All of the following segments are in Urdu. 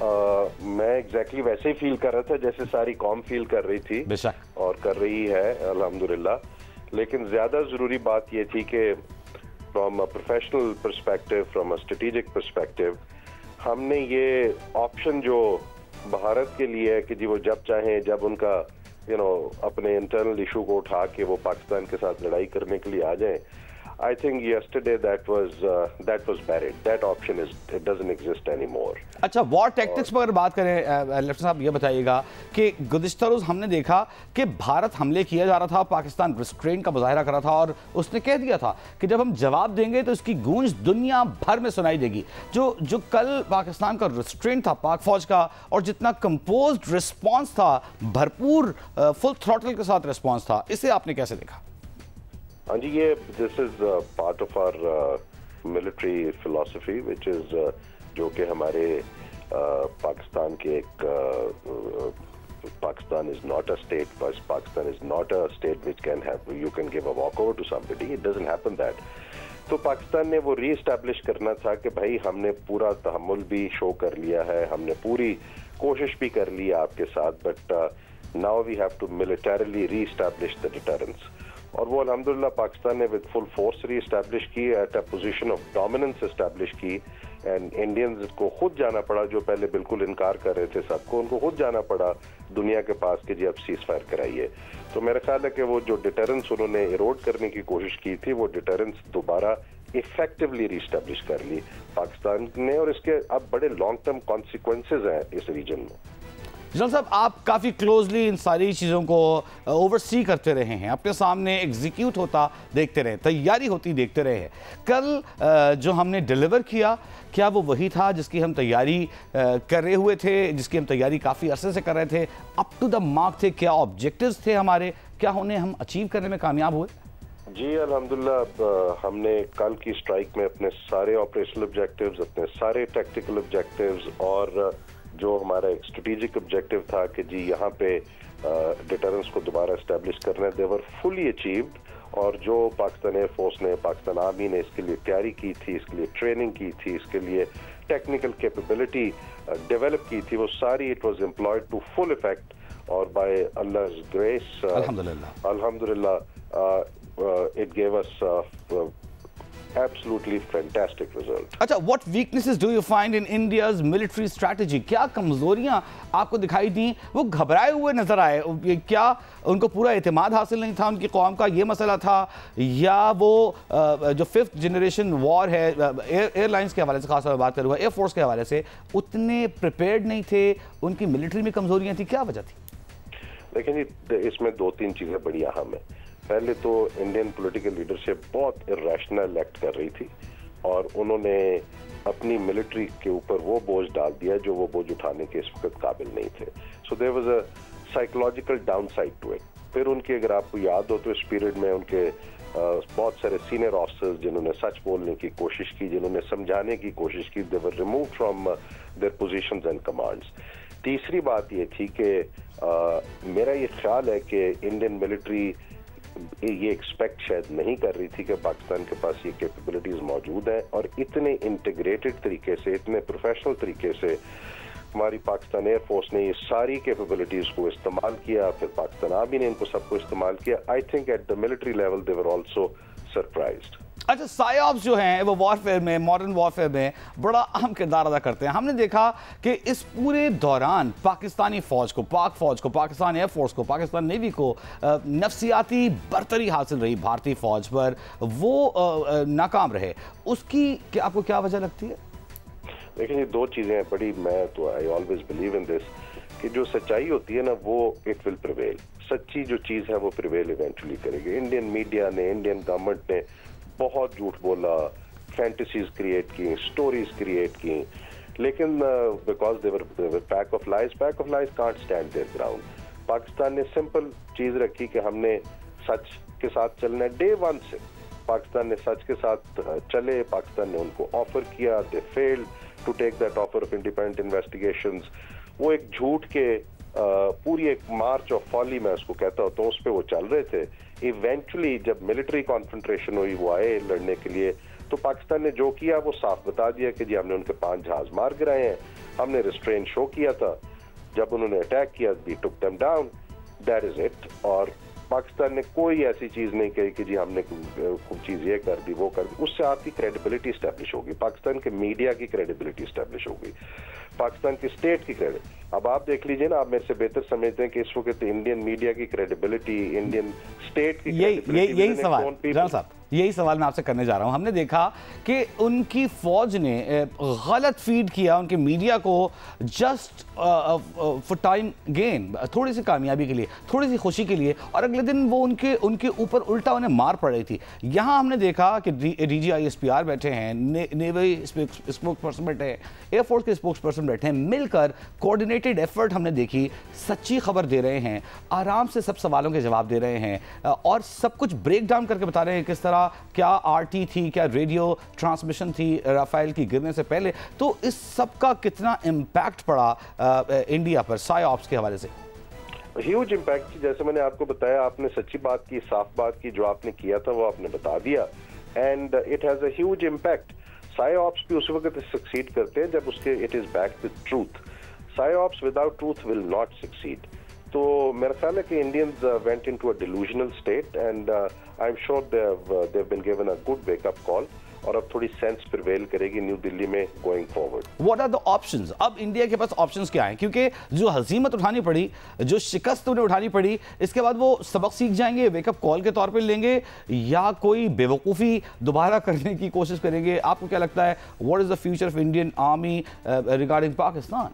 میں ایگزیکٹلی ویسے ہی فیل کر رہا تھا جیسے ساری قوم فیل کر رہی تھی اور کر رہی ہے الحمدللہ. لیکن زیادہ ضروری بات یہ تھی کہ from a professional perspective, from a strategic perspective, ہم نے یہ آپشن جو بھارت کے لیے ہے کہ جی وہ جب چاہیں جب ان کا اپنے انٹرنل ایشو کو اٹھا کے وہ پاکستان کے ساتھ لڑائی کرنے کے لیے آ جائیں. I think yesterday that was buried. That option it doesn't exist anymore. اچھا وار ٹیکٹکس پر اگر بات کریں لیفٹیننٹ صاحب یہ بتائیے گا کہ گزشتہ روز ہم نے دیکھا کہ بھارت حملے کیا جا رہا تھا، پاکستان ریسٹرین کا مظاہرہ کر رہا تھا اور اس نے کہہ دیا تھا کہ جب ہم جواب دیں گے تو اس کی گونج دنیا بھر میں سنائی دے گی. جو کل پاکستان کا ریسٹرین تھا پاک فوج کا اور جتنا کمپوزڈ رسپانس تھا، بھرپور فل تھروٹل کے ساتھ رسپانس تھا، اسے آپ نے کیسے دیکھا؟ ہاں جی، یہ this is part of our military philosophy which is جو کہ ہمارے پاکستان کے ایک Pakistan is not a state, Pakistan is not a state which can have you can give a walkover to somebody, it doesn't happen that. تو پاکستان نے وہ ری اسٹیبلش کرنا تھا کہ بھائی ہم نے پورا تحمل بھی شو کر لیا ہے، ہم نے پوری کوشش بھی کر لی آپ کے ساتھ، but now we have to militarily reestablish the deterrence. اور وہ الحمدللہ پاکستان نے with full force reestablish کی، at a position of dominance establish کی. اینڈ انڈینز کو خود جانا پڑا، جو پہلے بالکل انکار کر رہے تھے سب کو، ان کو خود جانا پڑا دنیا کے پاس کہ جی اب سیز فائر کرائیے. تو میرا خیال ہے کہ وہ جو ڈیٹرنس انہوں نے ایروڈ کرنے کی کوشش کی تھی، وہ ڈیٹرنس دوبارہ افیکٹولی ری اسٹیبلش کر لی پاکستان نے، اور اس کے اب بڑے لانگ ٹرم کانسیکوینسز ہیں اس ریجن میں. جنرل صاحب آپ کافی کلوزلی ان ساری چیزوں کو اوورسی کرتے رہے ہیں، اپنے سامنے ایگزیکیوٹ ہوتا دیکھتے رہے، تیاری ہوتی دیکھتے رہے ہیں. کل جو ہم نے ڈیلیور کیا وہ وہی تھا جس کی ہم تیاری کر رہے ہوئے تھے، جس کی ہم تیاری کافی عرصے سے کر رہے تھے؟ اپ ٹو دا مارک تھے؟ کیا آبجیکٹیوز تھے ہمارے؟ کیا انہیں ہم اچیو کرنے میں کامیاب ہوئے؟ جی الحمدللہ ہم نے کل کی اسٹرائک میں اپنے سارے آپریشنل آبجیکٹیوز، اپنے سارے ٹیکٹیکل آبجیکٹیوز اور جو ہمارا ایک اسٹریٹجک آبجیکٹیو تھا کہ جی یہاں پہ ڈیٹرنس کو دوبارہ اسٹیبلش کرنا ہے، دے ور فلی اچیوڈ. اور جو پاکستان ایئر فورس نے، پاکستان آرمی نے اس کے لیے تیاری کی تھی، اس کے لیے ٹریننگ کی تھی، اس کے لیے ٹیکنیکل کیپیبلٹی ڈیولپ کی تھی، وہ ساری it was employed to full effect. اور بائی Allah's grace الحمدللہ it gave us absolutely fantastic result. اچھا what weaknesses do you find in India's military strategy؟ کیا کمزوریاں آپ کو دکھائی دیں؟ وہ گھبرائے ہوئے نظر آئے، کیا ان کو پورا اعتماد حاصل نہیں تھا؟ ان کی قوم کا یہ مسئلہ تھا، یا وہ جو 5th جنریشن وار ہے ایئر لائنز کے حوالے سے خاص طور پر بات کروں گا، ایئر فورس کے حوالے سے اتنے پریپیئرڈ نہیں تھے؟ ان کی ملٹری میں کمزوریاں تھیں، کیا وجہ تھی؟ لیکن اس میں 2-3 چیزیں بڑی اہم ہیں. پہلے تو انڈین پولیٹیکل لیڈرشپ بہت ارریشنل ایکٹ کر رہی تھی اور انہوں نے اپنی ملٹری کے اوپر وہ بوجھ ڈال دیا جو وہ بوجھ اٹھانے کے اس وقت قابل نہیں تھے. So there was a psychological downside to it. پھر ان کی اگر آپ کو یاد ہو تو اس پیریڈ میں ان کے بہت سارے سینئر آفیسرز جنہوں نے سچ بولنے کی کوشش کی، جنہوں نے سمجھانے کی کوشش کی، they were removed from their positions and commands. تیسری بات یہ تھی کہ میرا یہ خیال ہے کہ انڈین ملٹری یہ ایکسپیکٹ شاید نہیں کر رہی تھی کہ پاکستان کے پاس یہ کیپیبلٹیز موجود ہیں، اور اتنے انٹیگریٹڈ طریقے سے، اتنے پروفیشنل طریقے سے ہماری پاکستان ایئر فورس نے یہ ساری کیپیبلٹیز کو استعمال کیا، پھر پاکستان آرمی نے ان کو سب کو استعمال کیا. I think at the military level they were also surprised. اچھا سائیوپس جو ہیں وہ وارفیئر میں، ماڈرن وارفیئر میں بڑا اہم کردار ادا کرتے ہیں. ہم نے دیکھا کہ اس پورے دوران پاکستانی فوج کو، پاک فوج کو، پاکستان ایئر فورس کو، پاکستان نیوی کو نفسیاتی برتری حاصل رہی بھارتی فوج پر، وہ ناکام رہے. اس کی آپ کو کیا وجہ لگتی ہے؟ دیکھیں یہ 2 چیزیں ہیں بڑی. میں تو آئی آلویز بلیو ان دس کہ جو سچائی ہوتی ہے نا وہ اٹ ول پریویل. سچی جو چیز ہے وہ پریویل ایونچولی کرے گی. انڈین میڈیا نے، انڈین گورنمنٹ نے بہت جھوٹ بولا، فینٹیسیز کریٹ کی، سٹوریز کریٹ کی، لیکن because they were pack of lies can't stand their ground. Pakistan نے سمپل چیز رکھی کہ ہم نے سچ کے ساتھ چلنا ہے. ڈے 1 سے پاکستان نے سچ کے ساتھ چلے. پاکستان نے ان کو آفر کیا، they failed to take that offer of independent investigations. وہ ایک جھوٹ کے پوری ایک مارچ آف فالی میں اس کو کہتا ہوتا ہوں، اس پہ وہ چل رہے تھے. ایونچولی جب ملٹری کانفرنٹریشن ہوئی، وہ آئے لڑنے کے لیے، تو پاکستان نے جو کیا وہ صاف بتا دیا کہ جی ہم نے ان کے 5 جہاز مار گرائے ہیں, ہم نے ریسٹرین شو کیا تھا, جب انہوں نے اٹیک کیا we took them down, that is it. اور پاکستان نے کوئی ایسی چیز نہیں کہی کہ جی ہم نے کوئی چیز یہ کر دی وہ کر دی. اس سے آپ کی کریڈیبلٹی اسٹیبلش ہوگی, پاکستان کے میڈیا کی کریڈیبلٹی اسٹیبلش ہوگی, پاکستان کی اسٹیٹ کی کریڈٹ. اب آپ دیکھ لیجئے نا, آپ میرے سے بہتر سمجھتے ہیں کہ اس وقت انڈین میڈیا کی کریڈیبلٹی, انڈین اسٹیٹ کی یہی سوال جنرل صاحب, یہی سوال میں آپ سے کرنے جا رہا ہوں. ہم نے دیکھا کہ ان کی فوج نے غلط فیڈ کیا ان کے میڈیا کو جسٹ فور ٹائم گین, تھوڑی سی کامیابی کے لیے, تھوڑی سی خوشی کے لیے, اور اگلے دن وہ ان کے اوپر الٹا انہیں مار پڑ رہی تھی. یہاں ہم نے دیکھا کہ D G I S P R بیٹھے ہیں, نیوی اسپوکس پرسن بیٹھے ہیں, ایئر فورس کے اسپوکس پرسن بیٹھے ہیں, مل کر کوآرڈینیٹڈ ایفرٹ ہم نے دیکھی, سچی خبر دے رہے ہیں, آرام سے سب سوالوں کے جواب دے رہے ہیں, اور سب کچھ بریک ڈاؤن کر کے بتا رہے ہیں کس طرح کیا آر ٹی تھی, کیا ریڈیو ٹرانسمیشن تھی رافیل کی گرنے سے پہلے. تو اس سب کا کتنا امپیکٹ پڑا انڈیا پر سائی آپس کے حوالے سے؟ Huge impact. جیسے میں نے آپ کو بتایا, آپ نے سچی بات کی, صاف بات کی, جو آپ نے کیا تھا وہ آپ نے بتا دیا, and it has a huge impact. Psyops بھی اس وقت سکسیڈ کرتے ہیں جب اس کے it is backed with truth. Psyops without truth will not succeed. تو میرا خیال ہے کہ Indians went into a delusional state and I'm sure they've been given a good wake-up call, اور اب تھوڑی سینس پریویل کرے گی نیو دلی میں going forward. What are the options? اب انڈیا کے پاس آپشنز کیا ہیں؟ کیونکہ جو ہزیمت اٹھانی پڑی, جو شکست انہیں اٹھانی پڑی, اس کے بعد وہ سبق سیکھ جائیں گے, ویک اپ کال کے طور پہ لیں گے, یا کوئی بے وقوفی دوبارہ کرنے کی کوشش کریں گے؟ آپ کو کیا لگتا ہے, what is the future of Indian army regarding Pakistan?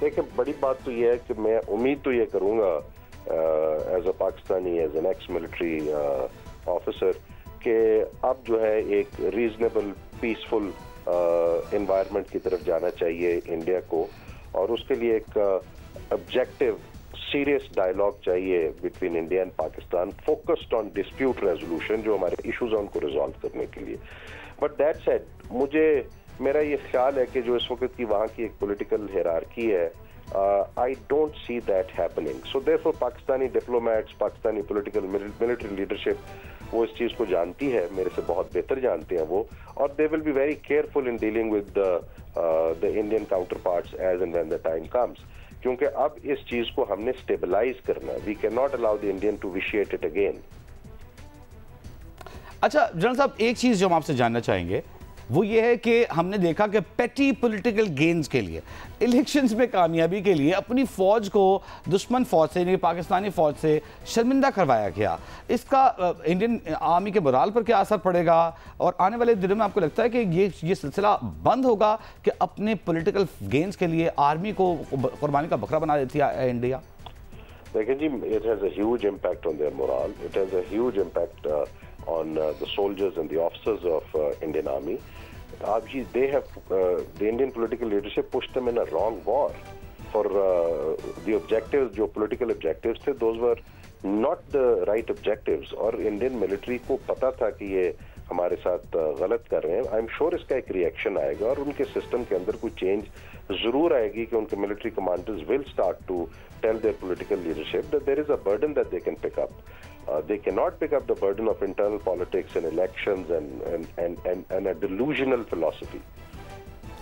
دیکھیں, بڑی بات تو یہ ہے کہ میں امید تو یہ کروں گا as a Pakistani, as an ex military officer, کہ اب جو ہے ایک ریزنیبل پیسفل انوائرمنٹ کی طرف جانا چاہیے انڈیا کو, اور اس کے لیے ایک آبجیکٹو سیریس ڈائلاگ چاہیے between India and Pakistan, focused on dispute resolution, جو ہمارے ایشوز ہیں ان کو ریزالو کرنے کے لیے. بٹ دیٹ سیڈ, میرا یہ خیال ہے کہ جو اس وقت کی وہاں کی ایک پولیٹیکل ہیرارکی ہے, I don't see that happening. So therefore Pakistani diplomats, Pakistani political military leadership وہ اس چیز کو جانتی ہے, میرے سے بہت بہتر جانتے ہیں وہ, اور they will be very careful in dealing with the Indian counterparts as and when the time comes. کیونکہ اب اس چیز کو ہم نے اسٹیبلائز کرنا ہے. We cannot allow the Indian to vitiate it again. اچھا جنرل صاحب, ایک چیز جو ہم آپ سے جاننا چاہیں گے وہ یہ ہے کہ ہم نے دیکھا کہ پیٹی پولیٹیکل گینز کے لیے, الیکشنز میں کامیابی کے لیے اپنی فوج کو دشمن فوج سے, یعنی پاکستانی فوج سے شرمندہ کروایا گیا. اس کا انڈین آرمی کے morale پر کیا اثر پڑے گا, اور آنے والے دنوں میں آپ کو لگتا ہے کہ یہ سلسلہ بند ہوگا کہ اپنے پولیٹیکل گینز کے لیے آرمی کو قربانی کا بکرا بنا دیتی ہے انڈیا؟ دیکھیں جی, it has a huge impact on their morale. It has a huge impact on the soldiers and the officers of Indian Army. They have the Indian political leadership pushed them in a wrong war for the objectives, جو political objectives تھے, those were not the right objectives, اور Indian military کو پتا تھا کہ یہ ہمارے ساتھ غلط کر رہے ہیں. I'm sure اس کا ایک ریئیکشن آئے گا, اور ان کے سسٹم کے اندر کوئی چینج ضرور آئے گی کہ ان کے military commanders will start to tell their political leadership that there is a burden that they can pick up. They cannot pick up the burden of internal politics and elections and a delusional philosophy.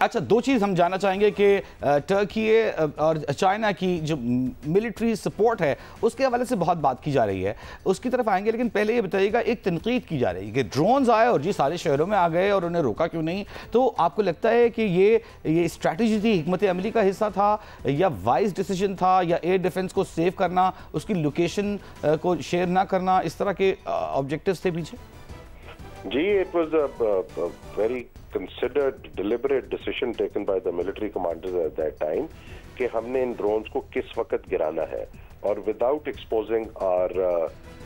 اچھا, دو چیز ہم جاننا چاہیں گے کہ ٹرکی اور چائنا کی جو ملٹری سپورٹ ہے اس کے حوالے سے بہت بات کی جا رہی ہے, اس کی طرف آئیں گے, لیکن پہلے یہ بتائیے گا, ایک تنقید کی جا رہی ہے کہ ڈرونز آئے اور جی سارے شہروں میں آ گئے اور انہیں روکا کیوں نہیں. تو آپ کو لگتا ہے کہ یہ اسٹریٹجی تھی, حکمت عملی کا حصہ تھا, یا وائز ڈیسیجن تھا, یا ایئر ڈیفنس کو سیو کرنا, اس کی لوکیشن کو شیئر نہ کرنا, اس طرح کے آبجیکٹیوز تھے پیچھے؟ جی, it was a very considered, deliberate decision taken by the military commanders at that time کہ ہم نے ان ڈرونز کو کس وقت گرانا ہے, اور without exposing our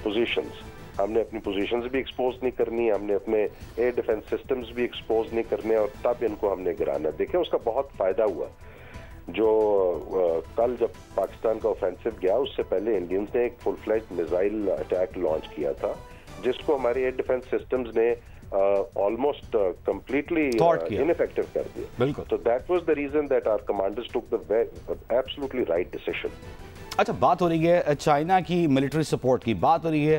positions. ہم نے اپنی پوزیشنز بھی ایکسپوز نہیں کرنی, ہم نے اپنے ایئر ڈیفنس سسٹمز بھی ایکسپوز نہیں کرنے, اور تب ان کو ہم نے گرانا. دیکھیں, اس کا بہت فائدہ ہوا. جو کل جب پاکستان کا اوفینسو گیا, اس سے پہلے انڈینز نے ایک فل فلیج میزائل اٹیک لانچ کیا تھا, جس کو ہمارے ایئر ڈیفنس سسٹمز نے almost completely ineffective کر دیا. بالکل. So that was the reason that our commanders took the absolutely right decision. اچھا, بات ہو رہی ہے چائنا کی ملٹری سپورٹ کی, بات ہو رہی ہے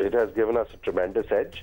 It has given us a tremendous edge.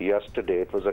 yesterday. It was a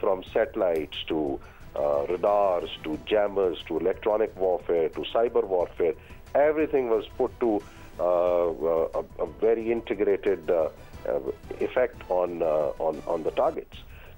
from satellites to radars to jammers to electronic warfare to cyber warfare. Everything was put to a very integrated effect on the targets.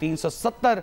370